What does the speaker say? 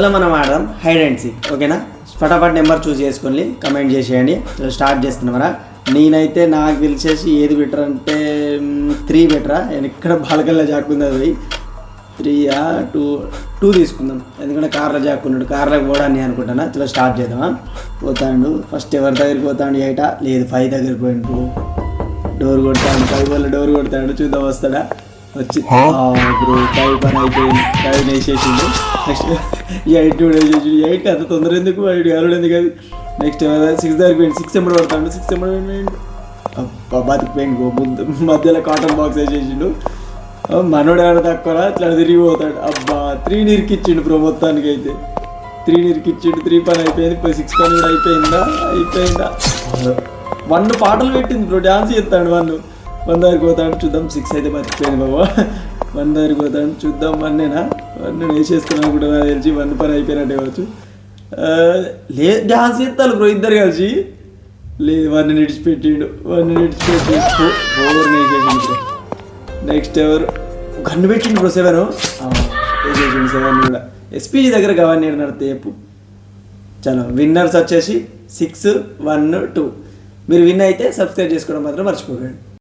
మనం ఆడదాం hide and seek. ఓకేనా? ఫటాఫట్ నెంబర్ చూస్ చేసుకొని కమెంట్ చేసేయండి. స్టార్ట్ చేస్తున్నామరా. నేనైతే నాకు తెలిసేసి ఏది బెటర్ అంటే 3 బెటరా. నేను ఇక్కడ బాలకల్లా జాక్కుంది అది 3 2 తీసుకుందాం. ఎందుకంటే కార్లో జాక్కున్నాడు, కార్లోకి పోవడాన్ని అనుకుంటానా. చలో స్టార్ట్ చేద్దామా. పోతాడు ఫస్ట్ ఎవరి దగ్గరికి పోతాడు? 8 లేదు 5 దగ్గరికి పోయిండు. డోర్ కొడతాడు, 5 వల్ల డోర్ కొడతాడు. చూద్దాం వస్తాడా. వచ్చి బ్రో 5 పని అయిపోయింది. 5 వేసేసిండు. నెక్స్ట్ 8 కూడా వేసేసి 8 అంత తొందర ఎందుకు? 8 ఎవరు ఎందుకు అది. నెక్స్ట్ 6 దగ్గరికి పోయింది. 6 ఎంబడి పడతాడు. 6 ఎంబడి పోయిండు. అబ్బా బతికిపోయిండు. మధ్యలో కాటన్ బాక్స్ వేసేసిండు. మనోడు ఎవరు తక్కువ ఇట్లా తిరిగిపోతాడు. అబ్బా 3 నిరికిచ్చిండు బ్రో. మొత్తానికి అయితే 3 నిరికిచ్చిండు. 3 పని అయిపోయింది. 6 పని కూడా అయిపోయిందా. 1 పాటలు పెట్టింది బ్రో. డ్యాన్స్ చేస్తాడు 1 దగ్గరికి పోతాడు. చూద్దాం. 6 అయితే బతికిపోయింది బాబా. 1 దగ్గరికి పోతాడు. చూద్దాం. 1 వేసేస్తున్నాను కూడా నాకు తెలిసి 1 పని అయిపోయినట్టే కావచ్చు. డ్యాన్స్ చేస్తాను బ్రో ఇద్దరు కలిసి. లేదు 1 నిడిచిపెట్టిండు. 4 వేసేసిండు బ్రో. నెక్స్ట్ ఎవరు? గన్ను పెట్టిండు బ్రో. 7 వేసేసిండు. 7 కూడా ఎస్పీజీ దగ్గర గవర్నీ నడితే చెప్పు. చలో విన్నర్స్ వచ్చేసి 6 1 2. మీరు విన్ అయితే సబ్స్క్రైబ్ చేసుకోవడం మాత్రం మర్చిపోకండి.